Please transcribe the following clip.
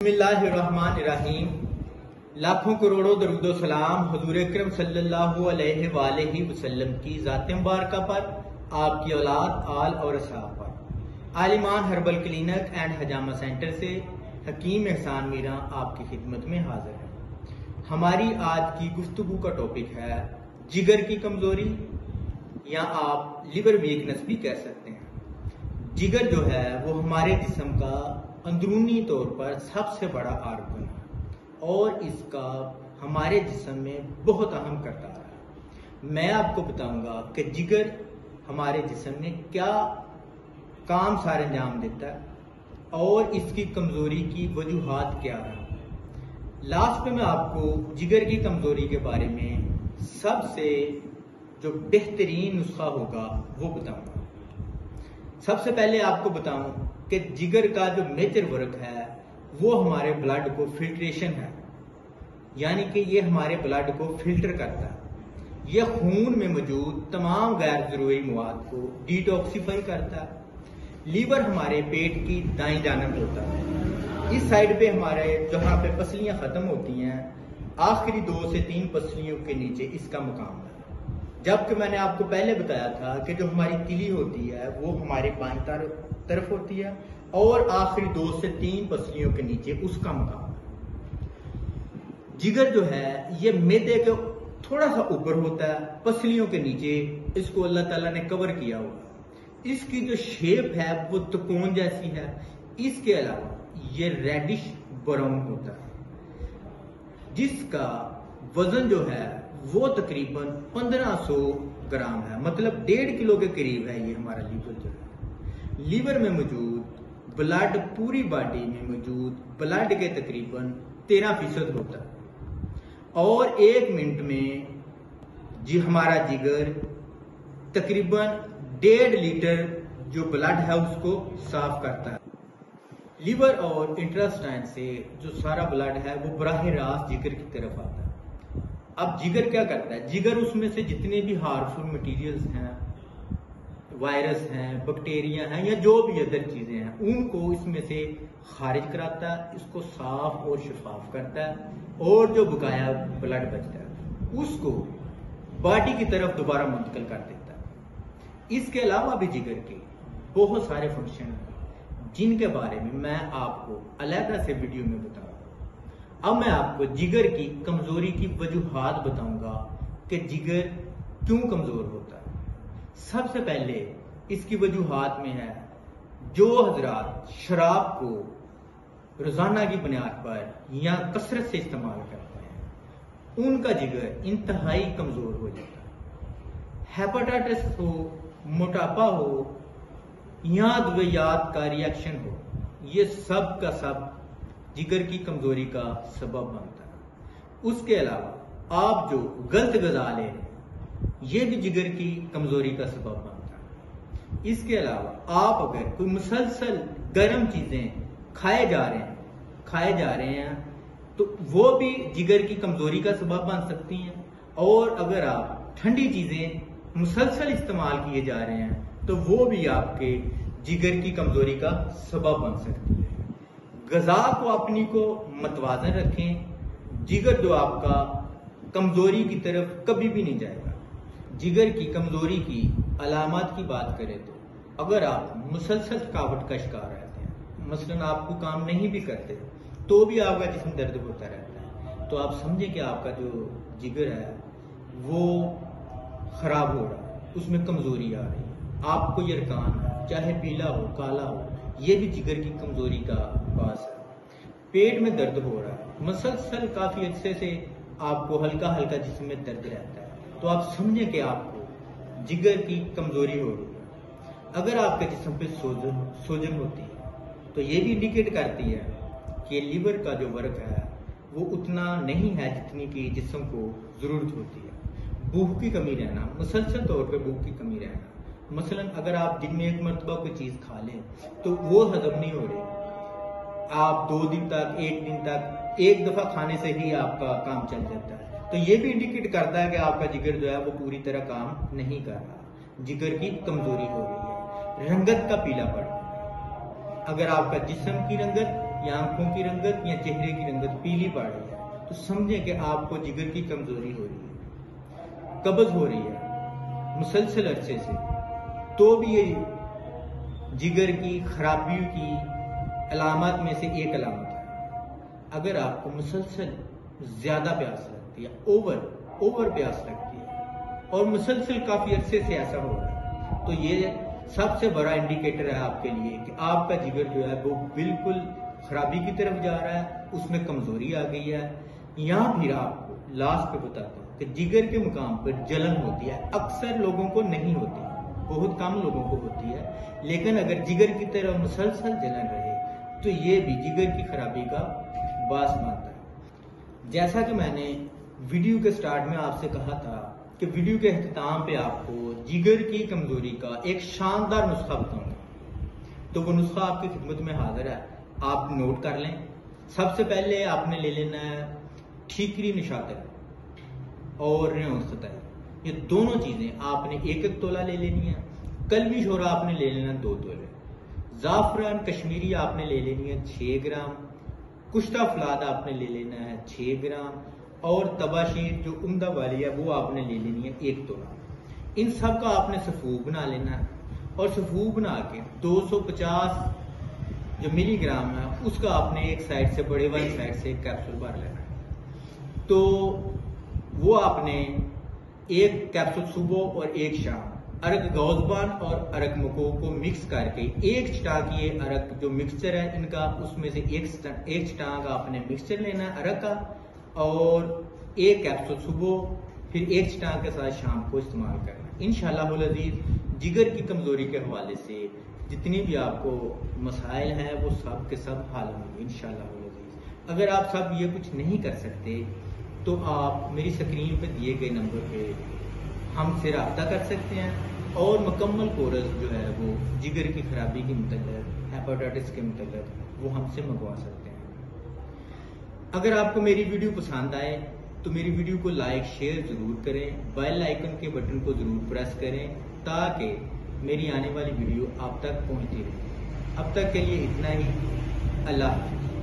बिस्मिल्लाहिर्रहमानिर्रहीम। लाखों करोड़ों दरूदो सलाम हुजूर अकरम सल्लल्लाहु अलैहि वसल्लम की ज़ात मुबारका पर, आपकी औलाद आल और असहाब पर। आलिमान हर्बल क्लिनिक एंड हजामा सेंटर से हकीम एहसान मीरा आपकी खिदमत में हाजिर है। हमारी आज की गुफ्तगू का टॉपिक है जिगर की कमजोरी, या आप लिवर वीकनेस भी कह सकते हैं। जिगर जो है वो हमारे जिस्म का अंदरूनी तौर पर सबसे बड़ा आर्गन है और इसका हमारे जिस्म में बहुत अहम किरदार है। मैं आपको बताऊंगा कि जिगर हमारे जिस्म में क्या काम सारे अंजाम देता है और इसकी कमजोरी की वजूहात क्या है। लास्ट में मैं आपको जिगर की कमजोरी के बारे में सबसे जो बेहतरीन नुस्खा होगा वो बताऊंगा। सबसे पहले आपको बताऊं कि जिगर का जो मेजर वर्क है वो हमारे ब्लड को फिल्ट्रेशन है, यानी कि ये हमारे ब्लड को फिल्टर करता है। ये खून में मौजूद तमाम गैर जरूरी मवाद को डिटॉक्सिफाई करता है। लीवर हमारे पेट की दाईं जानब होता है। इस साइड पे हमारे जहाँ पे पसलियां खत्म होती हैं, आखिरी 2 से 3 पसलियों के नीचे इसका मुकाम है। जबकि मैंने आपको पहले बताया था कि जो हमारी तिली होती है वो हमारे बाईं तरफ होती है और आखिरी 2 से 3 पसलियों के नीचे उसका मुकाम है। जिगर जो है ये मैदे के थोड़ा सा ऊपर होता है, पसलियों के नीचे इसको अल्लाह ताला ने कवर किया हुआ। इसकी जो शेप है वो त्रिकोण जैसी है। इसके अलावा ये रेडिश ब्राउन होता है, जिसका वजन जो है वो तकरीबन 1500 ग्राम है, मतलब 1.5 किलो के करीब है। ये हमारा लीवर जो है, लीवर में मौजूद ब्लड पूरी बॉडी में मौजूद ब्लड के तकरीबन 13% होता है और 1 मिनट में जी हमारा जिगर तकरीबन 1.5 लीटर जो ब्लड है उसको साफ करता है। लीवर और इंटेस्टाइन से जो सारा ब्लड है वो बराह रास्त जिगर की तरफ आता है। अब जिगर क्या करता है? जिगर उसमें से जितने भी हार्मफुल मटेरियल्स हैं, वायरस हैं, बैक्टीरिया हैं या जो भी अदर चीजें हैं, उनको इसमें से खारिज कराता है, इसको साफ और शफाफ करता है और जो बकाया ब्लड बचता है उसको बॉडी की तरफ दोबारा मुंतकिल कर देता है। इसके अलावा भी जिगर के बहुत सारे फंक्शन हैं जिनके बारे में मैं आपको अलग से वीडियो में बताऊंगा। अब मैं आपको जिगर की कमजोरी की वजूहात बताऊंगा कि जिगर क्यों कमजोर होता है। सबसे पहले इसकी वजूहात में है जो हजरात शराब को रोजाना की बुनियाद पर या कसरत से इस्तेमाल करते हैं, उनका जिगर इंतहाई कमजोर हो जाता है। हेपेटाइटिस हो, मोटापा हो या अद्वियात का रिएक्शन हो, ये सब का सब जिगर की कमजोरी का सबब बनता है। उसके अलावा आप जो गलत ग़िज़ा ले रहे हैं ये भी जिगर की कमजोरी का सबब बनता है। इसके अलावा आप अगर कोई मुसलसल गर्म चीजें खाए जा रहे हैं तो वो भी जिगर की कमजोरी का सबब बन सकती हैं, और अगर आप ठंडी चीजें मुसलसल इस्तेमाल किए जा रहे हैं तो वो भी आपके जिगर की कमजोरी का सबब बन सकती है। ग़िज़ा को अपनी को मतवाज़न रखें। जिगर जो आपका कमजोरी की तरफ कभी भी नहीं जाएगा। जिगर की कमजोरी की अलामत की बात करें तो अगर आप मुसलसल थकावट का शिकार रहते हैं, मसलन आपको काम नहीं भी करते तो भी आपका जिस्म दर्द होता रहता है, तो आप समझें कि आपका जो जिगर है वो खराब हो रहा है, उसमें कमजोरी आ रही है। आपको यरकान चाहे पीला हो काला हो, ये भी जिगर की कमजोरी का पास है। पेट में दर्द हो रहा है, मुसलसल काफी अच्छे से आपको हल्का हल्का जिस्म में दर्द रहता है, तो आप समझें कि आपको जिगर की कमजोरी हो रही है। अगर आपके जिस्म पे सूजन होती है तो ये भी इंडिकेट करती है कि लीवर का जो वर्क है वो उतना नहीं है जितनी की जिस्म को जरूरत होती है। भूख की कमी रहना, मुसलसल तौर पर भूख की कमी रहना, मसलन अगर आप दिन में 1 मरतबा कोई चीज खा लें तो वो हजम नहीं हो रही, आप 2 दिन तक 1 दिन तक 1 दफा खाने से ही आपका काम चल जाता है, तो ये भी इंडिकेट करता है कि आपका जिगर जो है वो पूरी तरह काम नहीं कर रहा, जिगर की कमजोरी हो रही है। रंगत का पीलापन, अगर आपका जिस्म की रंगत या आंखों की रंगत या चेहरे की रंगत पीली पड़ रही है तो समझें कि आपको जिगर की कमजोरी हो रही है, कब्ज हो रही है मुसलसल अरसे से, तो भी ये जिगर की खराबियों की अलामत में से एक अलामत है। अगर आपको मुसलसल ज्यादा प्यास लगती है, ओवर प्यास लगती है और मुसलसल काफी अरसे से ऐसा हो रहा है, तो ये सबसे बड़ा इंडिकेटर है आपके लिए कि आपका जिगर जो है वो बिल्कुल खराबी की तरफ जा रहा है, उसमें कमजोरी आ गई है। या फिर आपको लास्ट पे बताता हूँ कि जिगर के मुकाम पर जलन होती है, अक्सर लोगों को नहीं होती, बहुत कम लोगों को होती है, लेकिन अगर जिगर की तरफ मुसलसल जलन रहे तो ये भी जिगर की खराबी का बास बनता है। जैसा कि मैंने वीडियो के स्टार्ट में आपसे कहा था कि वीडियो के अख्ताम पे आपको जिगर की कमजोरी का एक शानदार नुस्खा बताऊंगा, तो वो नुस्खा आपकी खिदमत में हाजिर है, आप नोट कर लें। सबसे पहले आपने ले लेना है ठीकरी निशातर और सतह, ये दोनों चीजें आपने एक तोला ले लेनी है। कलमी शोरा आपने ले लेना 2 तोले, जाफरान कश्मीरी आपने ले लेनी है 6 ग्राम, कुश्ता फलाद आपने ले लेना है 6 ग्राम और तबाशीर जो उम्दा वाली है वो आपने ले लेनी है 1 तोला। इन सब का आपने सफूक बना लेना है और सफूक बना के 250 जो मिलीग्राम है उसका आपने एक साइड से बड़े वाली साइड से कैप्सूल भर लेना है। तो वो आपने एक कैप्सूल सुबह और एक शाम अरक गौजबान और अरक मको को मिक्स करके एक छटाक ये अरक जो मिक्सचर है इनका, उसमें से एक छटाक आपने मिक्सचर लेना है अरक का और एक कैप्सूल सुबह, फिर एक छटाक के साथ शाम को इस्तेमाल करना। इंशाअल्लाह अज़ीज़ जिगर की कमजोरी के हवाले से जितनी भी आपको मसाइल हैं वो सब के सब हल होंगे इंशाअल्लाह अज़ीज़। अगर आप सब ये कुछ नहीं कर सकते तो आप मेरी स्क्रीन पर दिए गए नंबर पे हमसे रब्ता कर सकते हैं और मुकम्मल कोर्स जो है वो जिगर की खराबी के मतलब, हेपेटाइटिस के मतलब वो हमसे मंगवा सकते हैं। अगर आपको मेरी वीडियो पसंद आए तो मेरी वीडियो को लाइक शेयर जरूर करें, बेल आइकन के बटन को जरूर प्रेस करें ताकि मेरी आने वाली वीडियो आप तक पहुंचती रहे। अब तक के लिए इतना ही, अल्लाह हाफ़िज़।